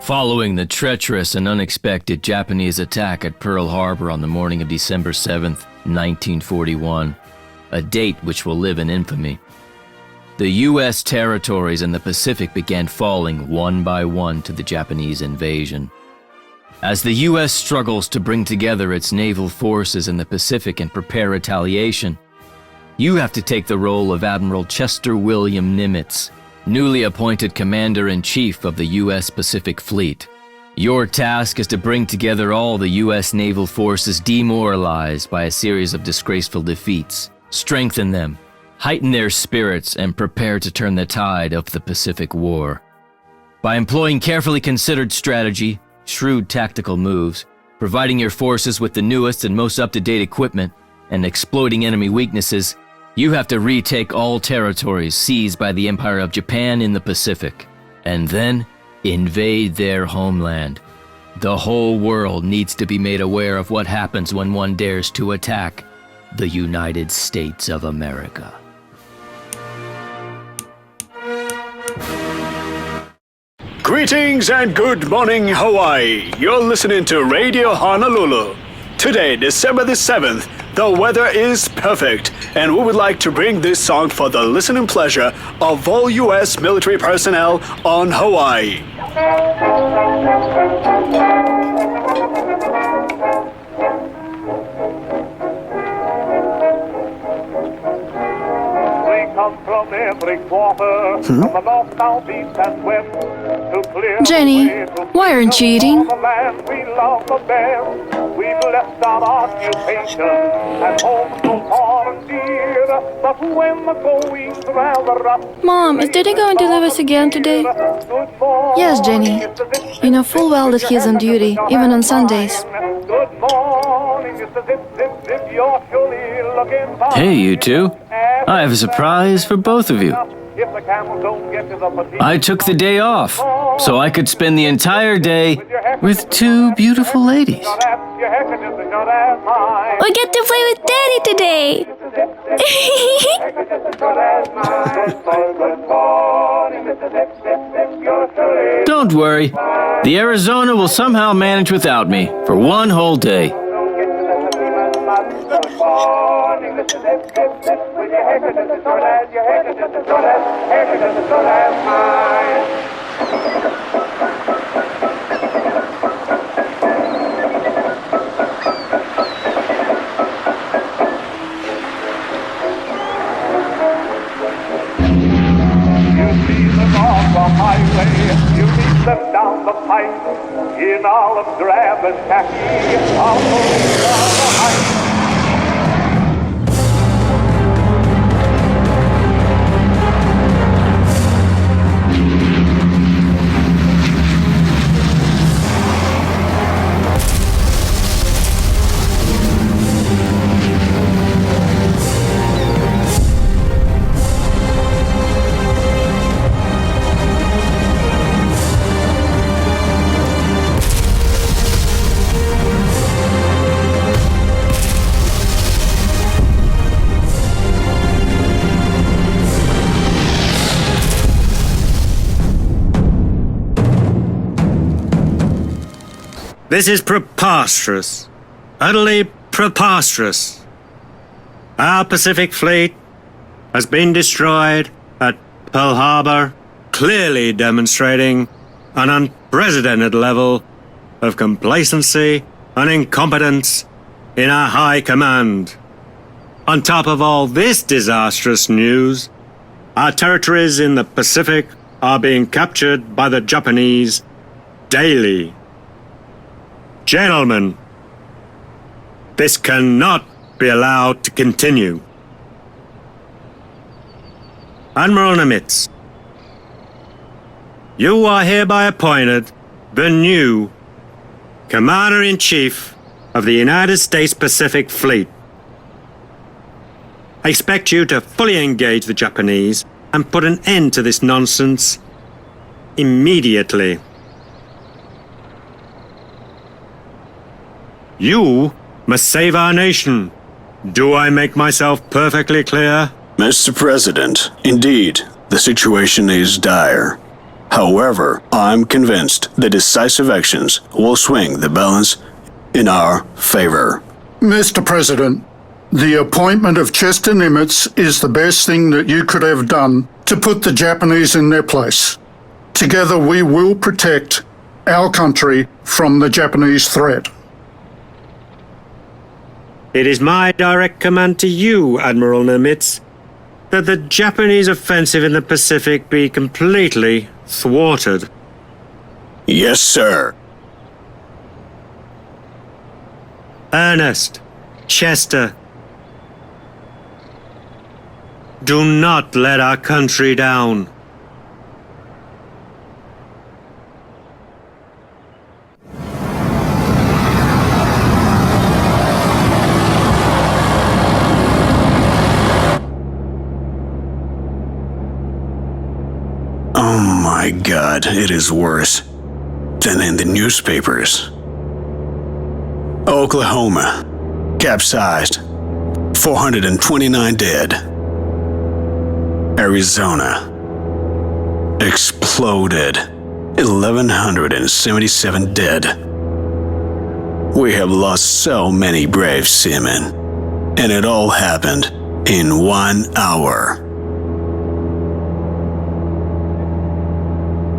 Following the treacherous and unexpected Japanese attack at Pearl Harbor on the morning of December 7th, 1941, a date which will live in infamy, the U.S. territories in the Pacific began falling one by one to the Japanese invasion. As the U.S. struggles to bring together its naval forces in the Pacific and prepare retaliation, you have to take the role of Admiral Chester William Nimitz, newly appointed Commander-in-Chief of the U.S. Pacific Fleet. Your task is to bring together all the U.S. naval forces demoralized by a series of disgraceful defeats, strengthen them, heighten their spirits, and prepare to turn the tide of the Pacific War. By employing carefully considered strategy, shrewd tactical moves, providing your forces with the newest and most up-to-date equipment, and exploiting enemy weaknesses, you have to retake all territories seized by the Empire of Japan in the Pacific, and then invade their homeland. The whole world needs to be made aware of what happens when one dares to attack the United States of America. Greetings and good morning, Hawaii. You're listening to Radio Honolulu. Today, December the 7th, the weather is perfect, and we would like to bring this song for the listening pleasure of all U.S. military personnel on Hawaii. From every quarter, from the north, south, east, and west, to clear Jenny, why aren't you eating? we love the best. We've left our occupation and home so far and dear, but when the going's rather rough, Mom, is Daddy going to leave us again today? Yes, Jenny. You know full well that he's on duty, even on Sundays. Good morning, Mr. Zip, Zip, Zip, you're surely looking fine. Hey, you two. I have a surprise for both of you. If the camels don't get to the fatigue, I took the day off, so I could spend the entire day with two beautiful ladies. We get to play with Daddy today! Don't worry, the Arizona will somehow manage without me for one whole day. You meet them down the pike in olive drab and khaki, all police on the hike. This is preposterous. Utterly preposterous. Our Pacific Fleet has been destroyed at Pearl Harbor, clearly demonstrating an unprecedented level of complacency and incompetence in our high command. On top of all this disastrous news, our territories in the Pacific are being captured by the Japanese daily. Gentlemen, this cannot be allowed to continue. Admiral Nimitz, you are hereby appointed the new Commander-in-Chief of the United States Pacific Fleet. I expect you to fully engage the Japanese and put an end to this nonsense immediately. You must save our nation. Do I make myself perfectly clear? Mr. President, indeed, the situation is dire. However, I'm convinced that decisive actions will swing the balance in our favor. Mr. President, the appointment of Chester Nimitz is the best thing that you could have done to put the Japanese in their place. Together we will protect our country from the Japanese threat. It is my direct command to you, Admiral Nimitz, that the Japanese offensive in the Pacific be completely thwarted. Yes, sir. Ernest, Chester, do not let our country down. Oh my God, it is worse than in the newspapers. Oklahoma, capsized, 429 dead. Arizona, exploded, 1,177 dead. We have lost so many brave seamen, and it all happened in 1 hour.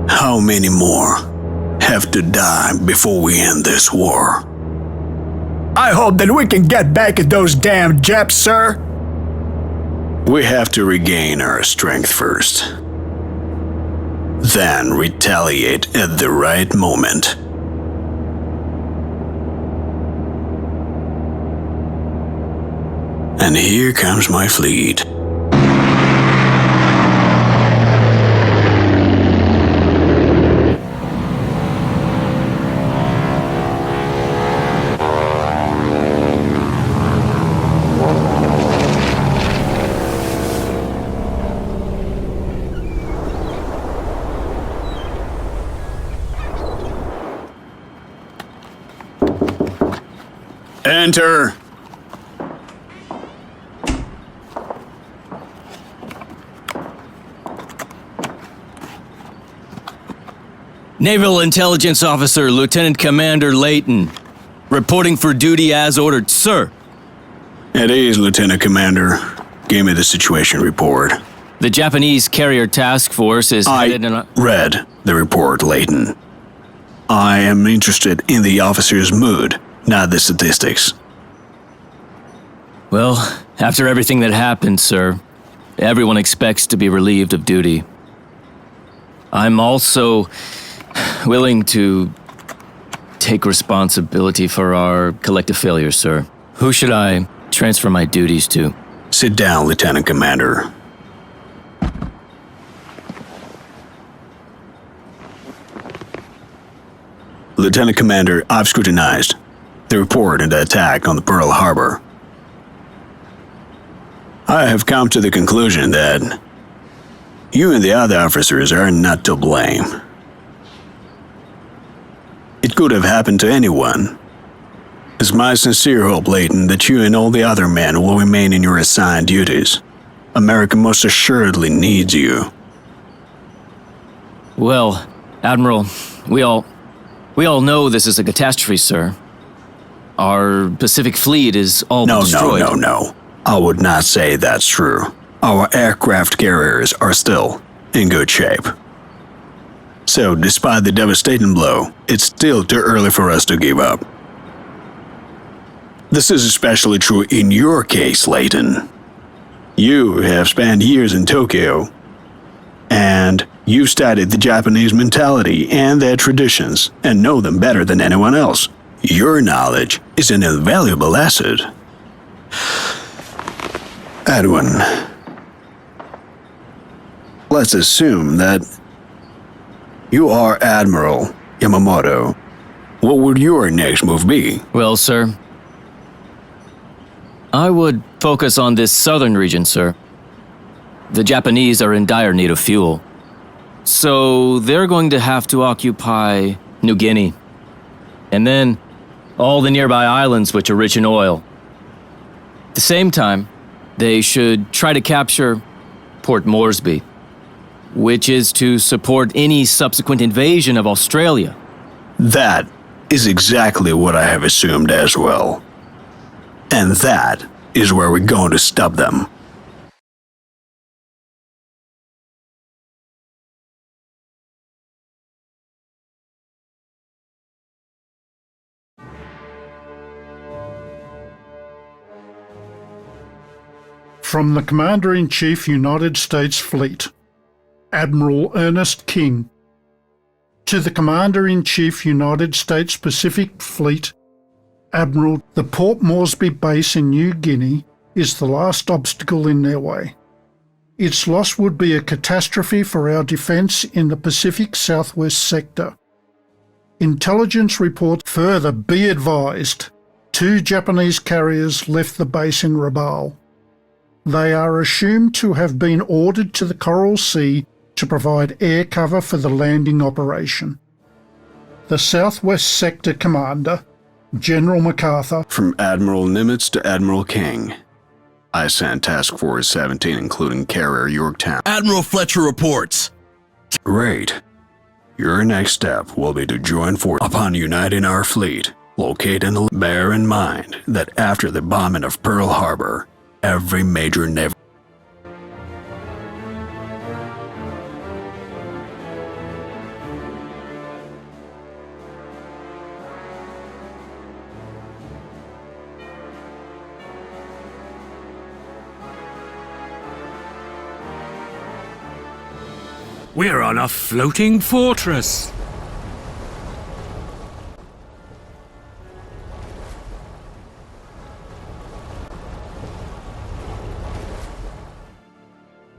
How many more have to die before we end this war? I hope that we can get back at those damn Japs, sir. We have to regain our strength first. Then retaliate at the right moment. And here comes my fleet. Enter. Naval Intelligence Officer Lieutenant Commander Layton, reporting for duty as ordered, sir. At ease, Lieutenant Commander. Give me the situation report. The Japanese carrier task force is headed in a... read the report, Layton. I am interested in the officer's mood, not the statistics. Well, after everything that happened, sir, everyone expects to be relieved of duty. I'm also willing to take responsibility for our collective failures, sir. Who should I transfer my duties to? Sit down, Lieutenant Commander. Lieutenant Commander, I've scrutinized the report and the attack on the Pearl Harbor. I have come to the conclusion that you and the other officers are not to blame. It could have happened to anyone. It's my sincere hope, Layton, that you and all the other men will remain in your assigned duties. America most assuredly needs you. Well, Admiral, we all know this is a catastrophe, sir. Our Pacific Fleet is all destroyed. No. I would not say that's true. Our aircraft carriers are still in good shape. So, despite the devastating blow, it's still too early for us to give up. This is especially true in your case, Layton. You have spent years in Tokyo, and you studied the Japanese mentality and their traditions, and know them better than anyone else. Your knowledge is an invaluable asset. Edwin, let's assume that you are Admiral Yamamoto. What would your next move be? Well, sir, I would focus on this southern region, sir. The Japanese are in dire need of fuel. So they're going to have to occupy New Guinea. And then all the nearby islands which are rich in oil. At the same time, they should try to capture Port Moresby. Which is to support any subsequent invasion of Australia. That is exactly what I have assumed as well. And that is where we're going to stop them. From the Commander-in-Chief, United States Fleet, Admiral Ernest King, to the Commander-in-Chief, United States Pacific Fleet, Admiral, the Port Moresby base in New Guinea is the last obstacle in their way. Its loss would be a catastrophe for our defence in the Pacific Southwest sector. Intelligence reports further be advised, 2 Japanese carriers left the base in Rabaul. They are assumed to have been ordered to the Coral Sea to provide air cover for the landing operation. The Southwest Sector Commander, General MacArthur. From Admiral Nimitz to Admiral King. I sent Task Force 17, including carrier Yorktown. Admiral Fletcher reports. Great. Your next step will be to join force upon uniting our fleet. Locate and bear in mind that after the bombing of Pearl Harbor, every major naval We're on a floating fortress.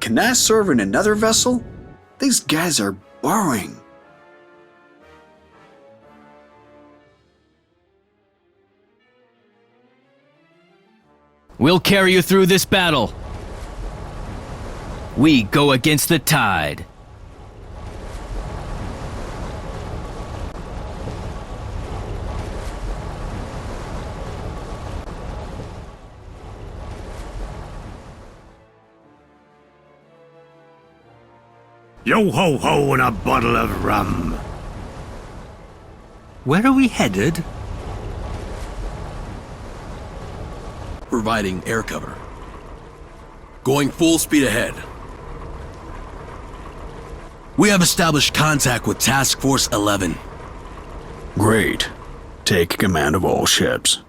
Can I serve in another vessel? These guys are boring. We'll carry you through this battle. We go against the tide. Yo-ho-ho and a bottle of rum. Where are we headed? Providing air cover. Going full speed ahead. We have established contact with Task Force 11. Great. Take command of all ships.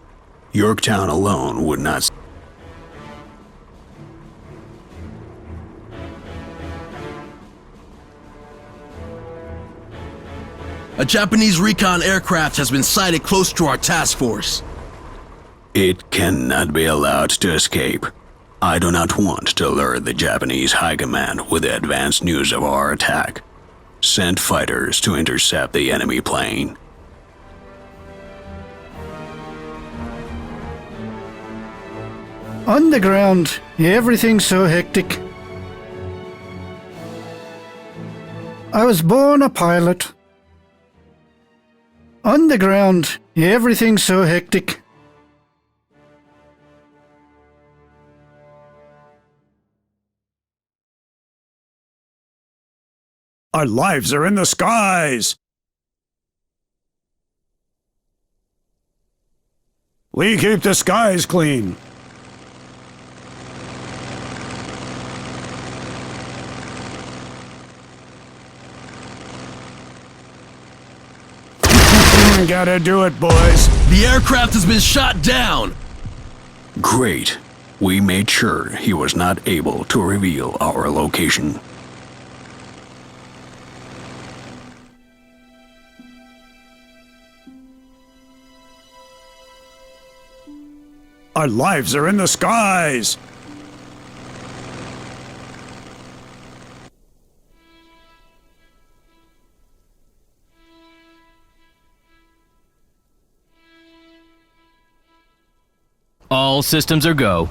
Yorktown alone would not. A Japanese recon aircraft has been sighted close to our task force. It cannot be allowed to escape. I do not want to alert the Japanese High Command with the advance news of our attack. Send fighters to intercept the enemy plane. On the ground, everything's so hectic. I was born a pilot. On the ground, everything's so hectic. Our lives are in the skies. We keep the skies clean. Gotta do it, boys. The aircraft has been shot down. Great. We made sure he was not able to reveal our location. Our lives are in the skies. All systems are go.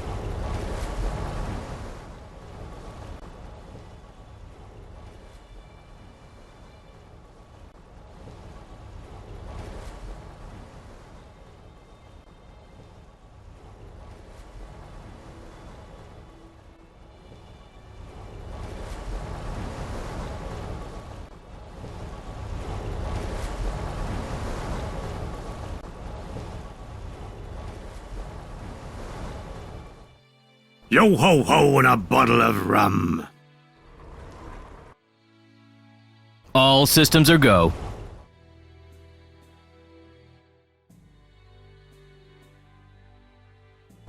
Yo ho ho and a bottle of rum. All systems are go.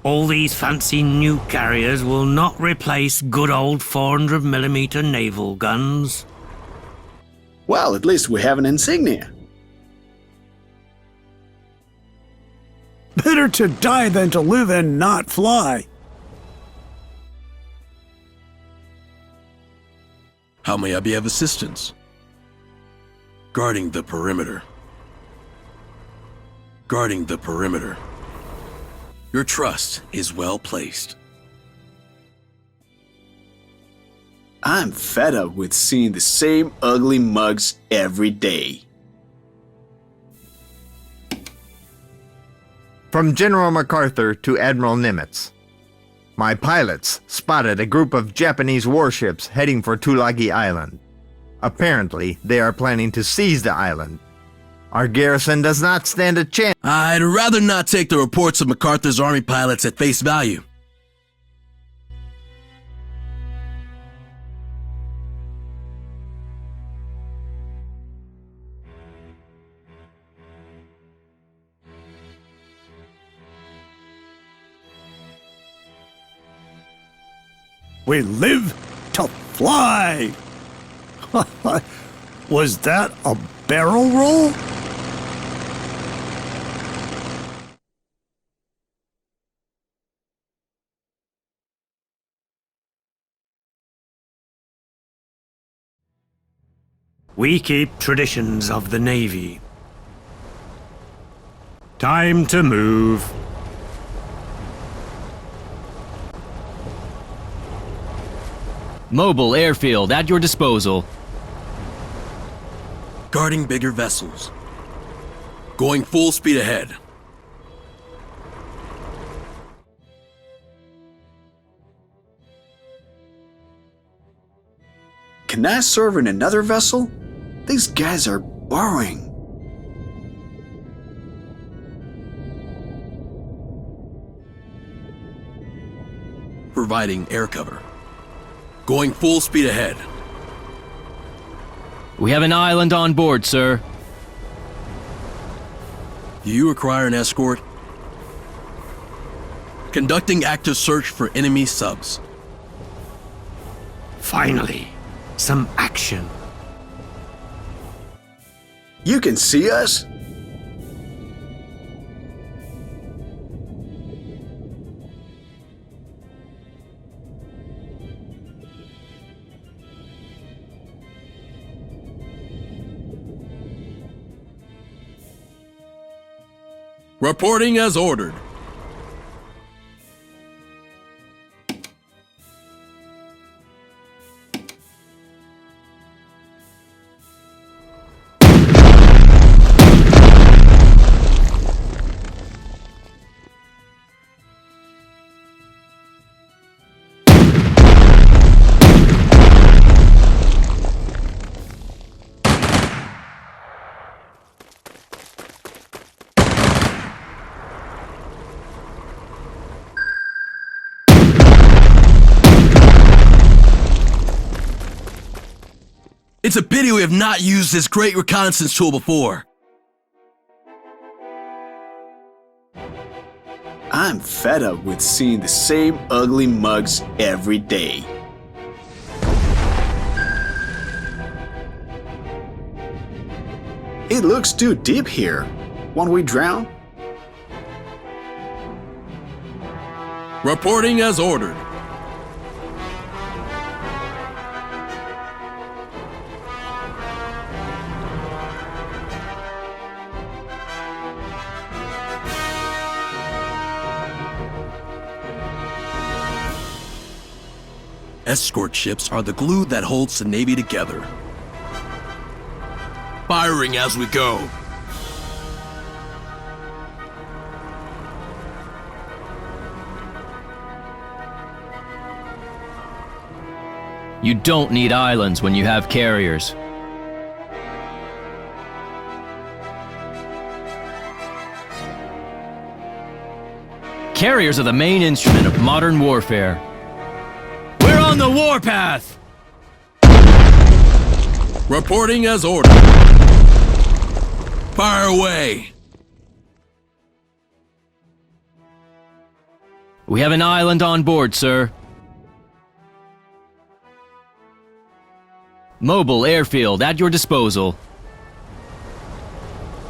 All these fancy new carriers will not replace good old 400mm naval guns. Well, at least we have an insignia. Better to die than to live and not fly. How may I be of assistance? Guarding the perimeter. Guarding the perimeter. Your trust is well placed. I'm fed up with seeing the same ugly mugs every day. From General MacArthur to Admiral Nimitz. My pilots spotted a group of Japanese warships heading for Tulagi Island. Apparently, they are planning to seize the island. Our garrison does not stand a chance. I'd rather not take the reports of MacArthur's army pilots at face value. We live to fly. Was that a barrel roll? We keep traditions of the Navy. Time to move. Mobile airfield at your disposal. Guarding bigger vessels. Going full speed ahead. Can I serve in another vessel? These guys are boring. Providing air cover. Going full speed ahead. We have an island on board, sir. Do you require an escort? Conducting active search for enemy subs. Finally, some action. You can see us? Reporting as ordered. It's a pity we have not used this great reconnaissance tool before. I'm fed up with seeing the same ugly mugs every day. It looks too deep here. Won't we drown? Reporting as ordered. Escort ships are the glue that holds the Navy together. Firing as we go. You don't need islands when you have carriers. Carriers are the main instrument of modern warfare. on the warpath! Reporting as ordered. Fire away. We have an island on board, sir. Mobile airfield at your disposal.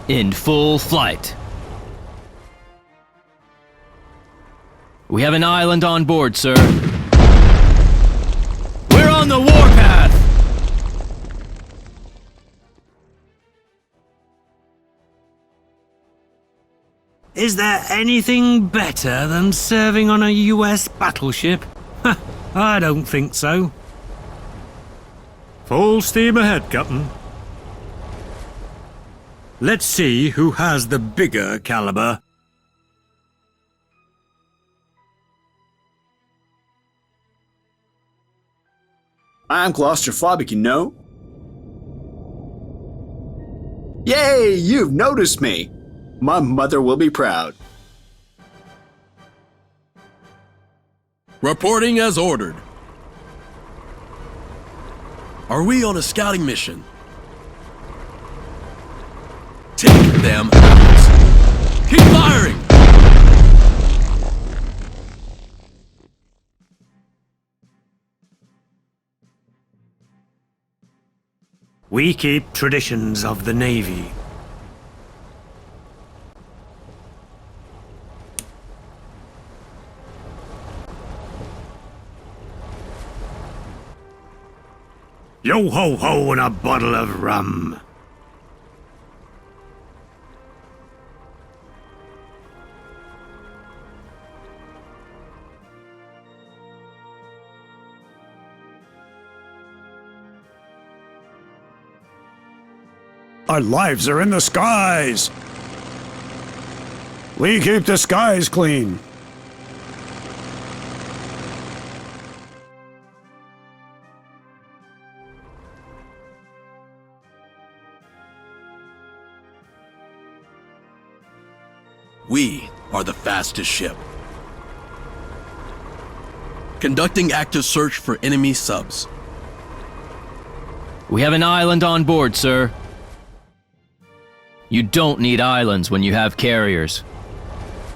In full flight. We have an island on board, sir. We're on the warpath! Is there anything better than serving on a US battleship? I don't think so. Full steam ahead, Captain. Let's see who has the bigger caliber. I'm claustrophobic, you know. Yay, you've noticed me. My mother will be proud. Reporting as ordered. Are we on a scouting mission? Take them out. Keep firing! We keep traditions of the Navy. Yo-ho-ho and a bottle of rum. Our lives are in the skies. We keep the skies clean. We are the fastest ship. Conducting active search for enemy subs. We have an island on board, sir. You don't need islands when you have carriers.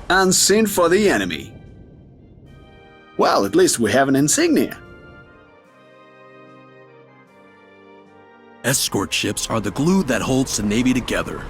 Unseen for the enemy. Well, at least we have an insignia. Escort ships are the glue that holds the Navy together.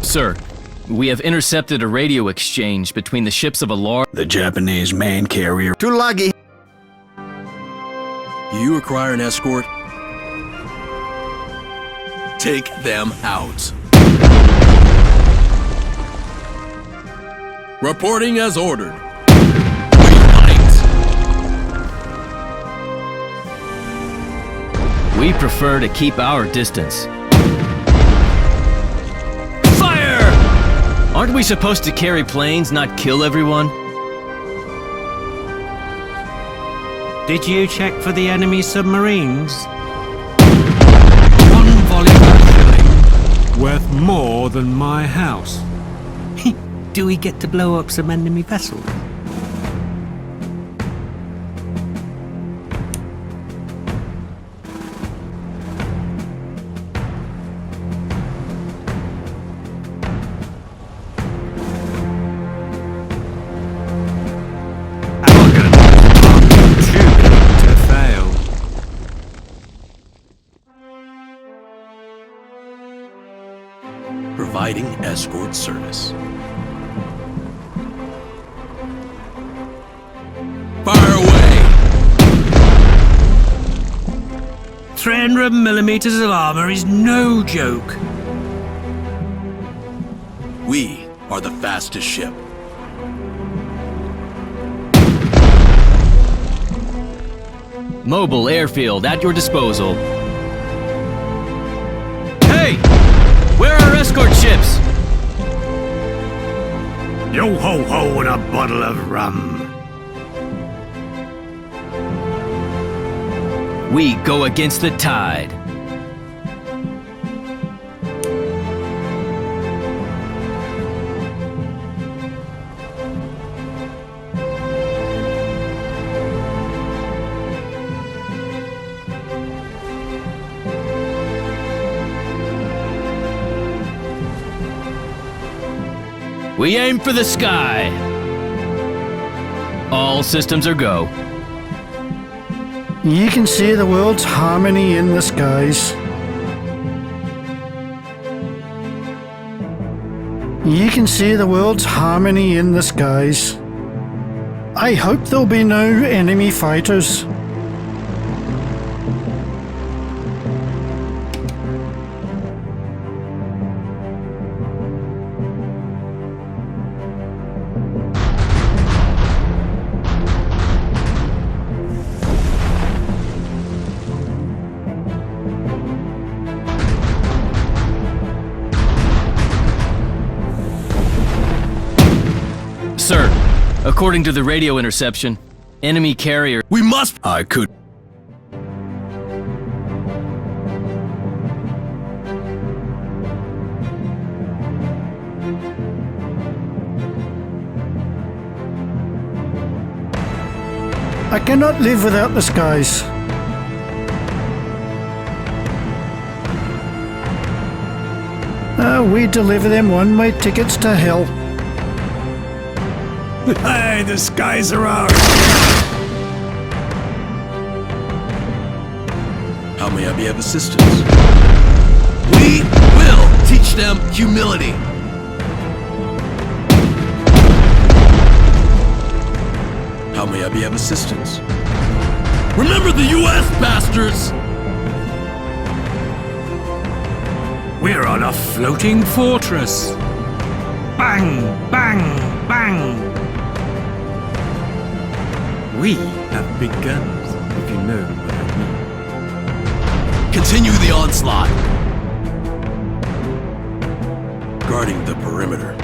Sir, we have intercepted a radio exchange between the ships of a large... The Japanese main carrier. Tulagi. You require an escort? Take them out. Reporting as ordered. We prefer to keep our distance. Aren't we supposed to carry planes, not kill everyone? Did you check for the enemy submarines? One volley per shilling, worth more than my house. Do we get to blow up some enemy vessels? Providing escort service. 300 millimeters of armor is no joke. We are the fastest ship. Mobile airfield at your disposal. Hey! Where are our escort ships? Yo ho ho and a bottle of rum. We go against the tide. We aim for the sky. All systems are go. You can see the world's harmony in the skies. You can see the world's harmony in the skies. I hope there'll be no enemy fighters. Sir, according to the radio interception, enemy carrier... We must... I could. I cannot live without the skies. We deliver them one-way tickets to hell. Hey, the skies are ours. How may I be of assistance? We will teach them humility. How may I be of assistance? Remember the U.S., bastards! We're on a floating fortress. Bang, bang, bang. We have big guns, if you know what I mean. Continue the onslaught. Guarding the perimeter.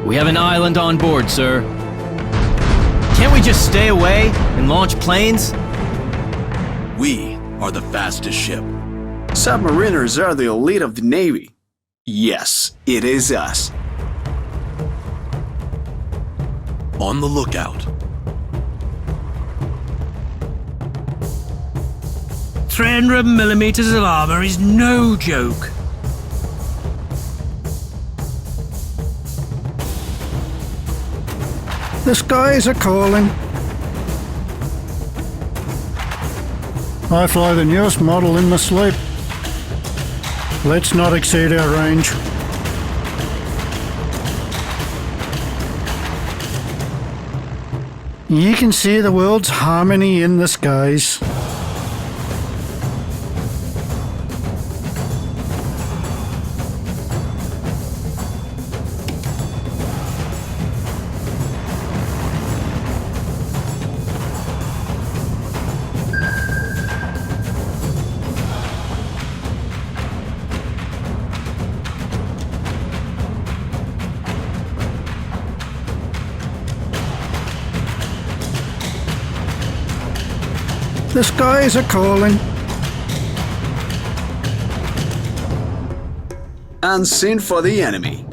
We have an island on board, sir. Can't we just stay away and launch planes? We are the fastest ship. Submariners are the elite of the Navy. Yes, it is us. On the lookout. 300 millimeters of armor is no joke. The skies are calling. I fly the newest model in my sleep. Let's not exceed our range. You can see the world's harmony in the skies. The skies are calling. Unseen for the enemy.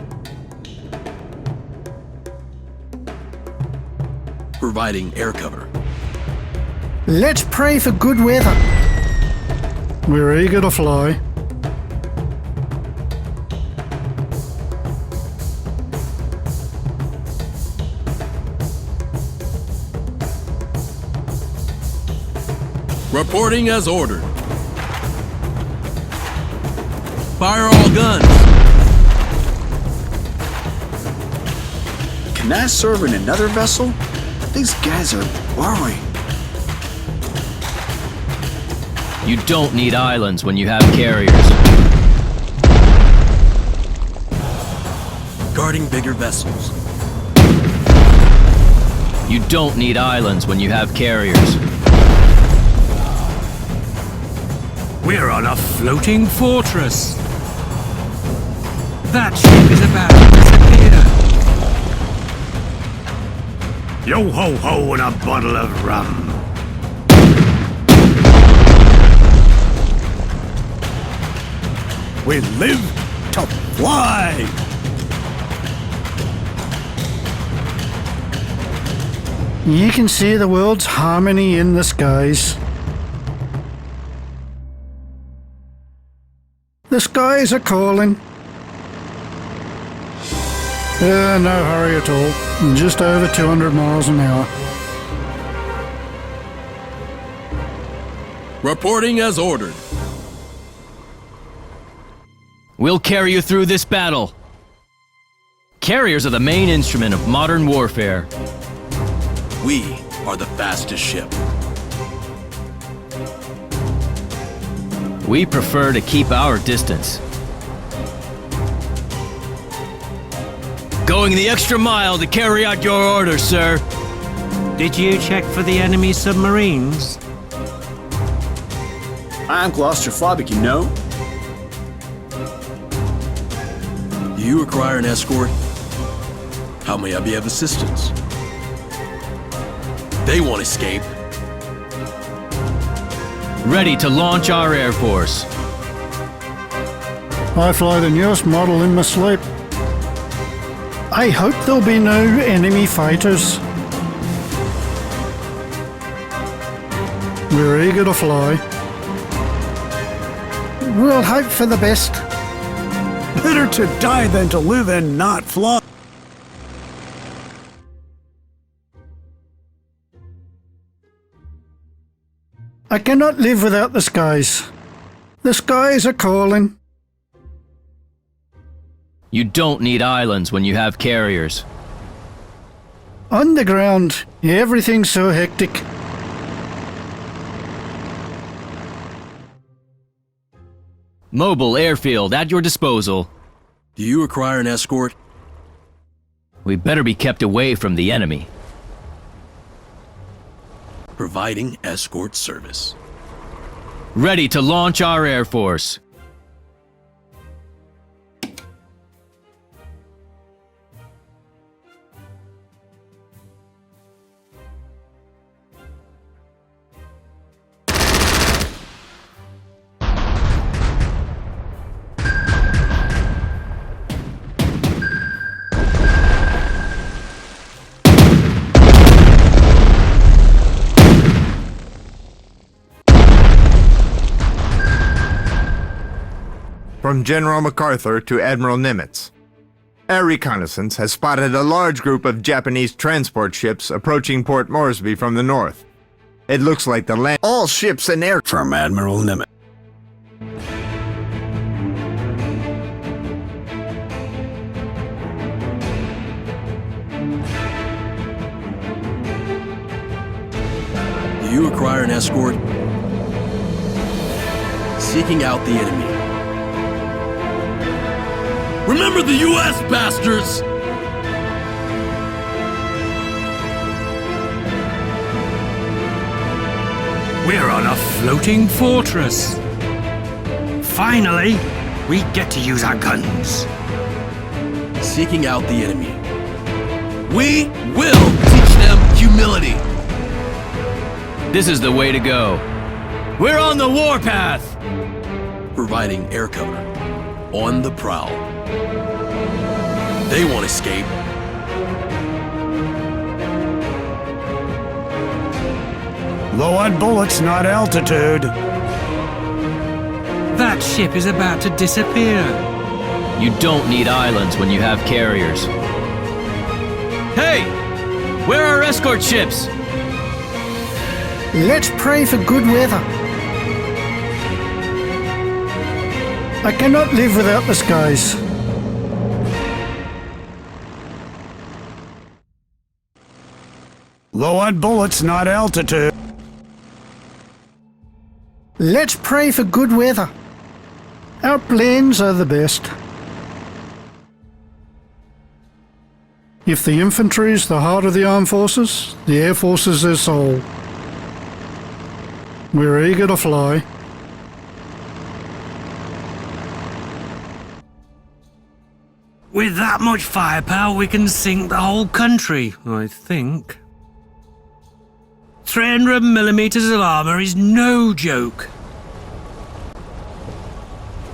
Providing air cover. Let's pray for good weather. We're eager to fly. Reporting as ordered. Fire all guns. Can I serve in another vessel? These guys are borrowing. You don't need islands when you have carriers. Guarding bigger vessels. You don't need islands when you have carriers. We're on a floating fortress. That ship is about to disappear. Yo ho ho and a bottle of rum. We live to fly. You can see the world's harmony in the skies. The skies are calling. No hurry at all. Just over 200 miles an hour. Reporting as ordered. We'll carry you through this battle. Carriers are the main instrument of modern warfare. We are the fastest ship. We prefer to keep our distance. Going the extra mile to carry out your orders, sir. Did you check for the enemy submarines? I'm claustrophobic, you know. Do you require an escort? How may I be of assistance? They won't escape. Ready to launch our Air Force. I fly the newest model in my sleep. I hope there'll be no enemy fighters. We're eager to fly. We'll hope for the best. Better to die than to live and not fly. I cannot live without the skies. The skies are calling. You don't need islands when you have carriers. On the ground, everything's so hectic. Mobile airfield at your disposal. Do you require an escort? We better be kept away from the enemy. Providing escort service. Ready to launch our Air Force. From General MacArthur to Admiral Nimitz. Air reconnaissance has spotted a large group of Japanese transport ships approaching Port Moresby from the north. It looks like the land. All ships and air. From Admiral Nimitz. Do you require an escort? Seeking out the enemy. Remember the U.S., bastards! We're on a floating fortress. Finally, we get to use our guns. Seeking out the enemy. We will teach them humility. This is the way to go. We're on the warpath! Providing air cover. On the prowl. They won't escape. Low on bullets, not altitude. That ship is about to disappear. You don't need islands when you have carriers. Hey! Where are escort ships? Let's pray for good weather. I cannot live without the skies. Low on bullets, not altitude. Let's pray for good weather. Our planes are the best. If the infantry is the heart of the armed forces, the air force is their soul. We're eager to fly. With that much firepower, we can sink the whole country, I think. 300 millimeters of armor is no joke.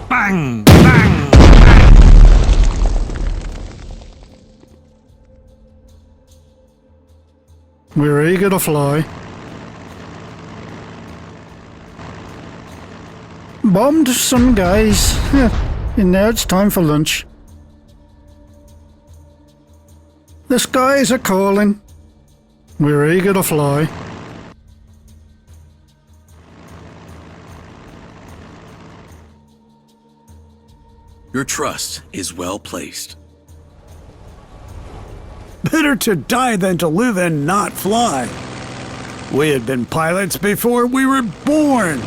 Bang! Bang! Bang! We're eager to fly. Bombed some guys. And now it's time for lunch. The skies are calling. We're eager to fly. Your trust is well placed. Better to die than to live and not fly. We had been pilots before we were born.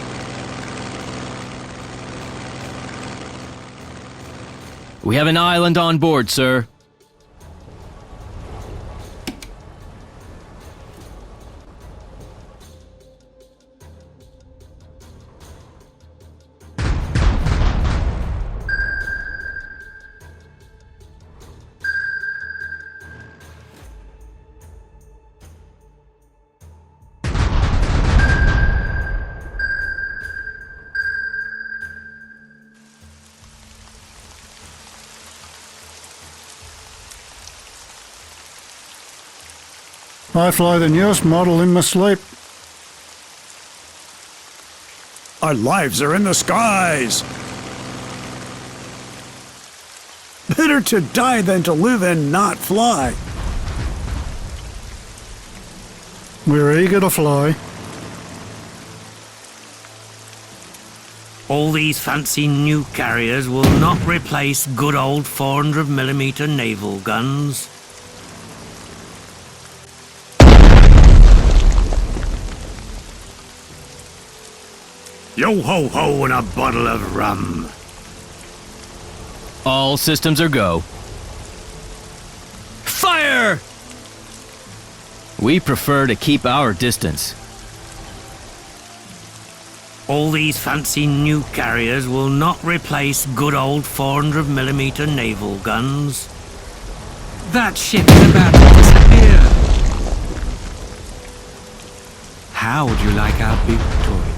We have an island on board, sir. I fly the newest model in my sleep. Our lives are in the skies. Better to die than to live and not fly. We're eager to fly. All these fancy new carriers will not replace good old 400mm naval guns. Yo-ho-ho and a bottle of rum. All systems are go. Fire! We prefer to keep our distance. All these fancy new carriers will not replace good old 400mm naval guns. That ship is about to disappear. How would you like our big toys?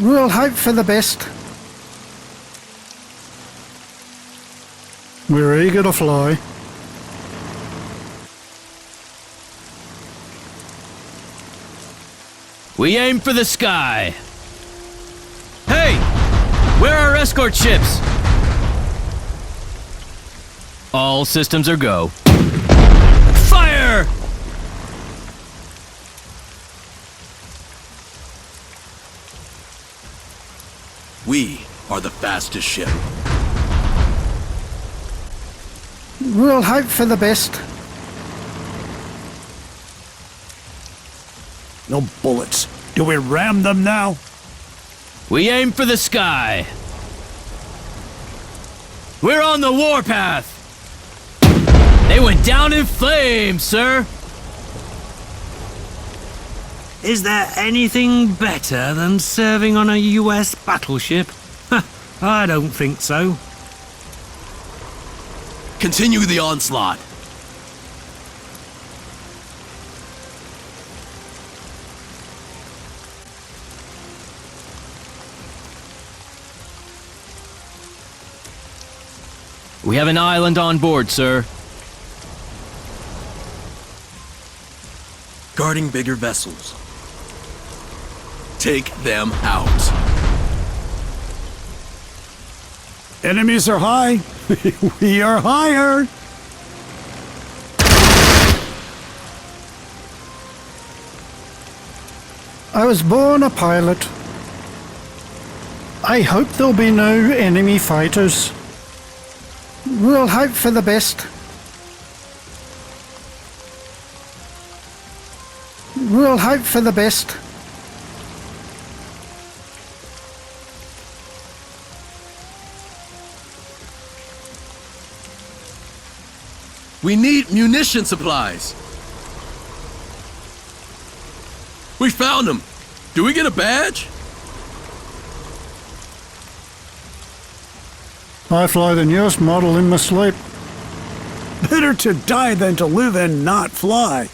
We'll hope for the best. We're eager to fly. We aim for the sky. Hey! Where are our escort ships? All systems are go. Fire! We are the fastest ship. We'll hope for the best. No bullets. Do we ram them now? We aim for the sky. We're on the warpath. They went down in flames, sir. Is there anything better than serving on a US battleship? I don't think so. Continue the onslaught. We have an island on board, sir. Guarding bigger vessels. Take them out. Enemies are high. We are higher. I was born a pilot. I hope there'll be no enemy fighters. We'll hope for the best. We'll hope for the best. We need munition supplies. We found them. Do we get a badge? I fly the newest model in my sleep. Better to die than to live and not fly.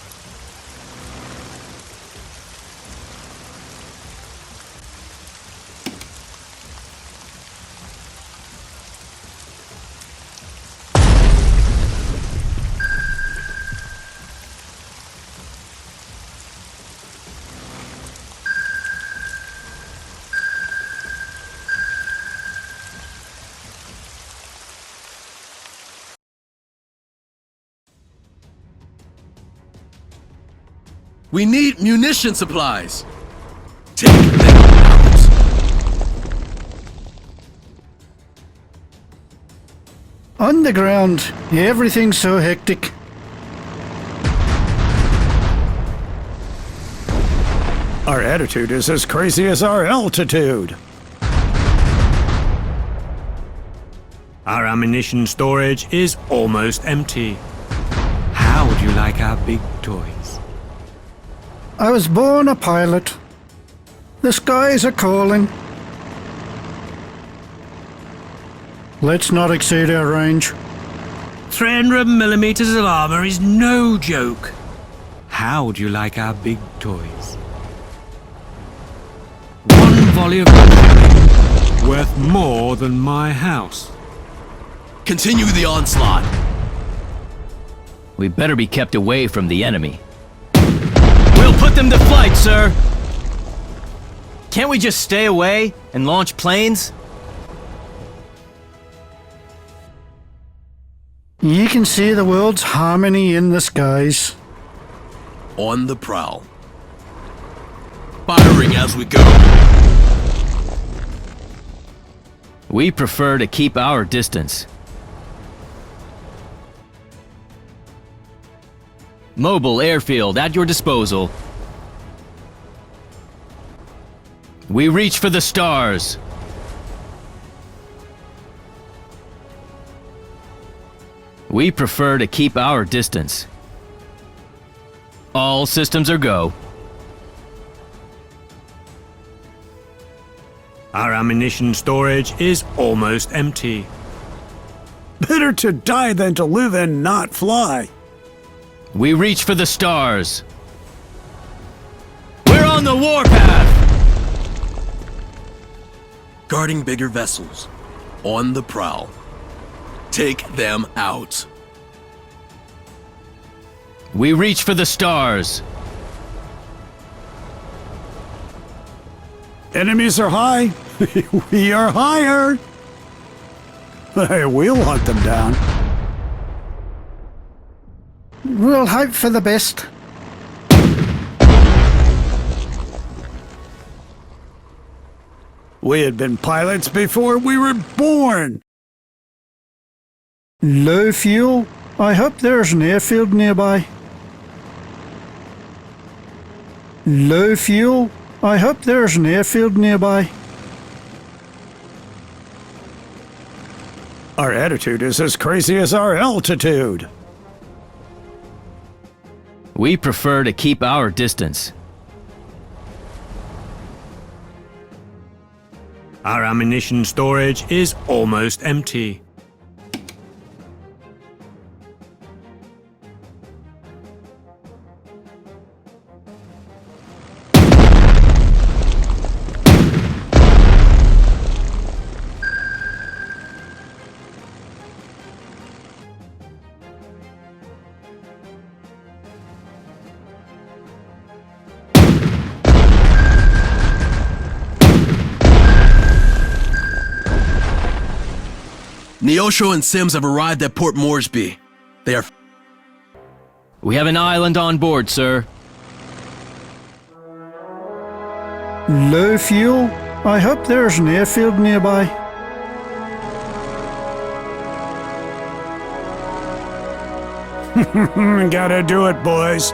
We need munition supplies. Take them out. On the ground, everything's so hectic. Our attitude is as crazy as our altitude. Our ammunition storage is almost empty. How would you like our big toys? I was born a pilot. The skies are calling. Let's not exceed our range. 300 millimeters of armor is no joke. How would you like our big toys? One volley of artillery worth more than my house. Continue the onslaught. We better be kept away from the enemy. We'll put them to flight, sir! Can't we just stay away and launch planes? You can see the world's harmony in the skies. On the prowl. Firing as we go. We prefer to keep our distance. Mobile airfield at your disposal. We reach for the stars. We prefer to keep our distance. All systems are go. Our ammunition storage is almost empty. Better to die than to live and not fly. We reach for the stars. We're on the warpath! Guarding bigger vessels. On the prowl. Take them out. We reach for the stars. Enemies are high. We are higher. We'll hunt them down. We'll hope for the best. We had been pilots before we were born. Low fuel? I hope there's an airfield nearby. Low fuel? I hope there's an airfield nearby. Our attitude is as crazy as our altitude. We prefer to keep our distance. Our ammunition storage is almost empty. Neosho and Sims have arrived at Port Moresby. They are... We have an island on board, sir. Low fuel? I hope there's an airfield nearby. Gotta do it, boys.